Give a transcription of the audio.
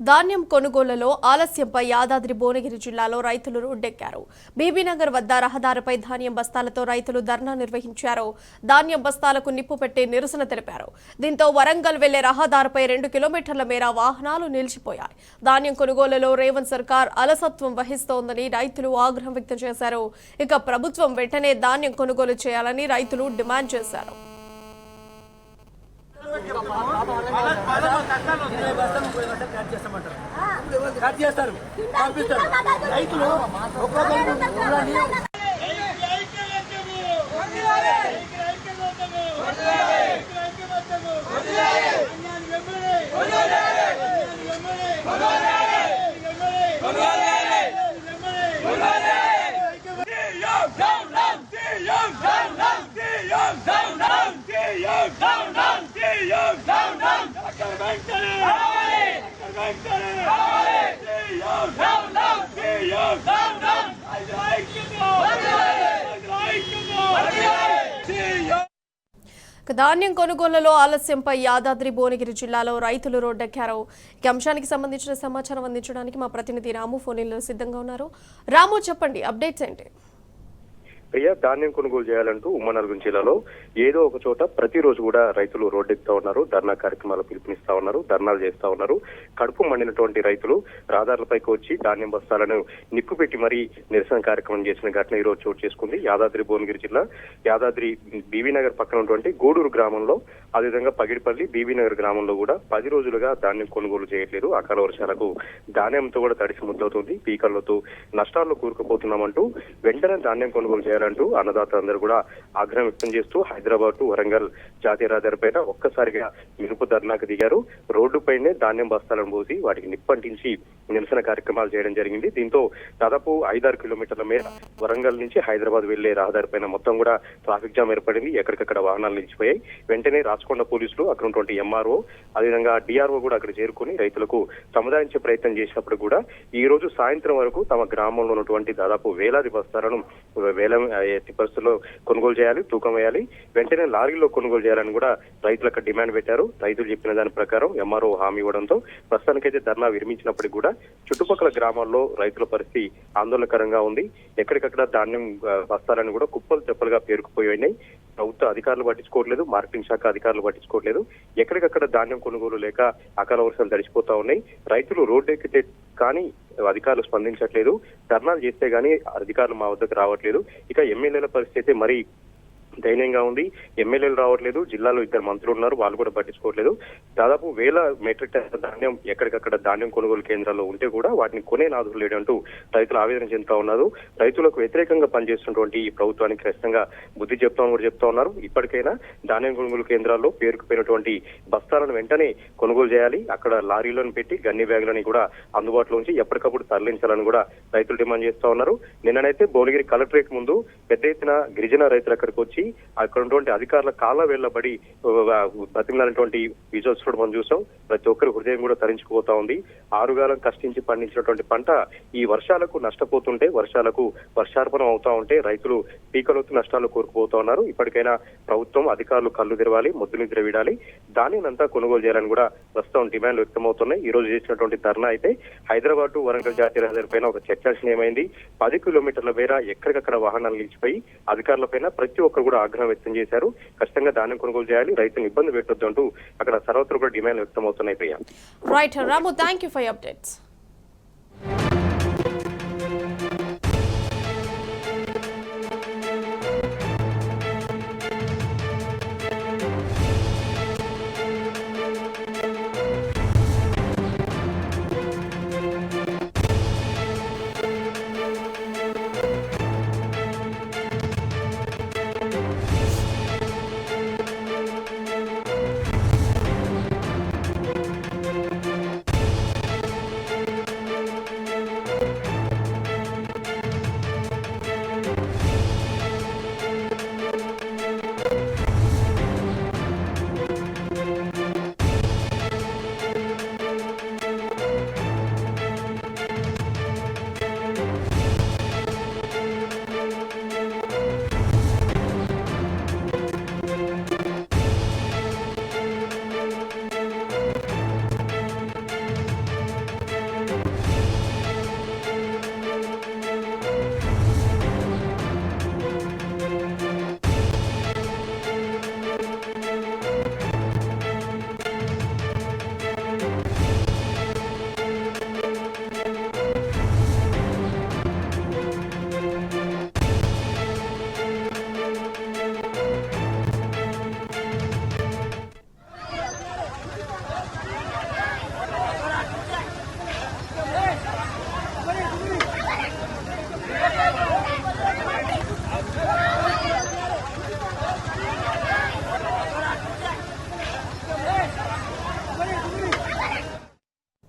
ధాన్యం కొనుగోలులో ఆలస్యంపై యాదాద్రి భువనగిరి జిల్లాలో రైతులు రోడ్డెక్కారు. బీబీనగర్ వద్ద రహదారిపై ధాన్యం బస్తాలతో రైతులు ధర్నా నిర్వహించారు. ధాన్యం బస్తాలకు నిప్పు పెట్టి నిరసన తెలిపారు. దీంతో వరంగల్ వెళ్లే రహదారిపై 2 కిలోమీటర్ల మేర వాహనాలు నిలిచిపోయాయి. ధాన్యం కొనుగోలులో రేవంత్ సర్కార్ అలసత్వం వహిస్తోందని రైతులు ఆగ్రహం వ్యక్తం చేశారు. ఇక ప్రభుత్వం వెంటనే ధాన్యం కొనుగోలు చేయాలని రైతులు డిమాండ్ చేశారు. ధాన్యం కొనుగోలులో ఆలస్యంపై యాదాద్రి భువనగిరి జిల్లాలో రైతులు రోడ్డెక్కారు. ఈ అంశానికి సంబంధించిన సమాచారం అందించడానికి మా ప్రతినిధి రాము ఫోన్లో సిద్ధంగా ఉన్నారు. రాము, చెప్పండి, అప్డేట్స్ ఏంటి? ప్రియా, ధాన్యం కొనుగోలు చేయాలంటూ ఉమ్మనల్గొండ జిల్లాలో ఏదో ఒక చోట ప్రతిరోజు కూడా రైతులు రోడ్డెక్కుతా ఉన్నారు. ధర్నా కార్యక్రమాలు పిలుపునిస్తా ఉన్నారు, ధర్నాలు చేస్తా ఉన్నారు. కడుపు మండినటువంటి రైతులు రహదారులపైకి వచ్చి ధాన్యం బస్తాలను నిప్పు పెట్టి మరీ నిరసన కార్యక్రమం చేసిన ఘటన ఈ రోజు చోటు చేసుకుంది. యాదాద్రి భువనగిరి జిల్లా యాదాద్రి బీబీనగర్ పక్కన ఉన్నటువంటి గూడూరు గ్రామంలో, అదేవిధంగా పగిడిపల్లి బీబీనగర్ గ్రామంలో కూడా 10 రోజులుగా ధాన్యం కొనుగోలు చేయట్లేదు. అకాల వర్షాలకు ధాన్యంతో కూడా తడిసి ముద్దవుతుంది. పీకలతో నష్టాల్లో కూరుకుపోతున్నామంటూ వెంటనే ధాన్యం కొనుగోలు చేయాలంటూ అన్నదాతలందరూ కూడా ఆగ్రహం వ్యక్తం చేస్తూ హైదరాబాద్ టు వరంగల్ జాతీయ రహదారి పైన ఒక్కసారిగా మిరుపు ధర్నాకు దిగారు. రోడ్డుపైనే ధాన్యం బస్తాలను పోసి వాటికి నిప్పంటించి నిరసన కార్యక్రమాలు చేయడం జరిగింది. దీంతో దాదాపు 5-6 కిలోమీటర్ల మేర వరంగల్ నుంచి హైదరాబాద్ వెళ్లే రహదారి పైన మొత్తం కూడా ట్రాఫిక్ జామ్ ఏర్పడింది. ఎక్కడికక్కడ వాహనాలు నిలిచిపోయాయి. వెంటనే రాచకొండ పోలీసులు, అక్కడ ఉన్నటువంటి ఎంఆర్ఓ, అదేవిధంగా డిఆర్ఓ కూడా అక్కడ చేరుకుని రైతులకు సముదాయించే ప్రయత్నం చేసినప్పుడు కూడా ఈ రోజు సాయంత్రం వరకు తమ గ్రామంలో ఉన్నటువంటి దాదాపు వేలాది బస్తాలను ఎట్టి పరిస్థితుల్లో కొనుగోలు చేయాలి, తూకం వేయాలి, వెంటనే లారీలో కొనుగోలు చేయాలని కూడా రైతులకు డిమాండ్ పెట్టారు. రైతులు చెప్పిన దాని ప్రకారం ఎంఆర్ఓ హామీ ఇవ్వడంతో ప్రస్తుతానికైతే ధర్నా విరమించినప్పటికీ కూడా చుట్టుపక్కల గ్రామాల్లో రైతుల పరిస్థితి ఆందోళనకరంగా ఉంది. ఎక్కడికక్కడ ధాన్యం బస్తాలను కూడా కుప్పలు తెప్పలుగా పేరుకుపోయి ప్రభుత్వ అధికారులు పట్టించుకోవట్లేదు, మార్కెటింగ్ శాఖ అధికారులు పట్టించుకోవట్లేదు. ఎక్కడికక్కడ ధాన్యం కొనుగోలు లేక అకాల వర్షాలు తడిసిపోతా ఉన్నాయి. రైతులు రోడ్డు ఎక్కితే కానీ అధికారులు స్పందించట్లేదు. ధర్నాలు చేస్తే గానీ అధికారులు మా వద్దకు రావట్లేదు. ఇక ఎమ్మెల్యేల పరిస్థితి అయితే మరీ దయనీయంగా ఉంది. ఎమ్మెల్యేలు రావట్లేదు. జిల్లాలో 2 మంత్రులు ఉన్నారు, వాళ్ళు కూడా పట్టించుకోవట్లేదు. దాదాపు 1000 మెట్రిక్ టన్నుల ధాన్యం ఎక్కడికక్కడ ధాన్యం కొనుగోలు కేంద్రాల్లో ఉంటే కూడా వాటిని కొనే నాదులు లేడంటూ రైతులు ఆవేదన చెందుతా ఉన్నారు. రైతులకు వ్యతిరేకంగా పనిచేస్తున్నటువంటి ఈ ప్రభుత్వానికి ఖచ్చితంగా బుద్ధి చెప్తామని కూడా చెప్తా ఉన్నారు. ఇప్పటికైనా ధాన్యం కొనుగోలు కేంద్రాల్లో పేరుకుపోయినటువంటి బస్తాలను వెంటనే కొనుగోలు చేయాలి. అక్కడ లారీలను పెట్టి గన్ని బ్యాగులని కూడా అందుబాటులో ఉంచి ఎప్పటికప్పుడు తరలించాలని కూడా రైతులు డిమాండ్ చేస్తా ఉన్నారు. నిన్ననైతే భువనగిరి కలెక్టరేట్ ముందు పెద్ద ఎత్తున గిరిజన రైతులు అక్కడికి వచ్చి అక్కడ ఉన్నటువంటి అధికారుల కాళ్ళ వేళ్లబడి బతికినటువంటి విజువల్స్ కూడా మనం చూసాం. ప్రతి ఒక్కరి హృదయం కూడా తరించుకుపోతా ఉంది. ఆరుగాలం కష్టించి పండించినటువంటి పంట ఈ వర్షాలకు నష్టపోతుంటే, వర్షార్పణం అవుతా ఉంటే రైతులు పీకలొత్తు నష్టాలు కోరుకుపోతా ఉన్నారు. ఇప్పటికైనా ప్రభుత్వం, అధికారులు కళ్ళు తెరవాలి, ముద్దు నిద్ర వీడాలి, దానినంతా కొనుగోలు చేయాలని కూడా ప్రస్తుతం డిమాండ్లు వ్యక్తమవుతున్నాయి. ఈ రోజు చేసినటువంటి ధర్నా అయితే హైదరాబాద్ టు వరంగల్ జాతీయ రహదారి పైన ఒక చర్చాశనీయమైంది. 10 కిలోమీటర్ల మేర ఎక్కడికక్కడ వాహనాలు నిలిచిపోయి అధికారులపైన ప్రతి ఒక్కరు కూడా ఆగ్రహం వ్యక్తం చేశారు. ఖచ్చితంగా ధాన్యం కొనుగోలు చేయాలి, రైతులను ఇబ్బంది పెట్టొద్దు అంటూ అక్కడ సర్వత్రా కూడా డిమాండ్ వ్యక్తం అవుతున్నాయి. Right Ramu, thank you for updates.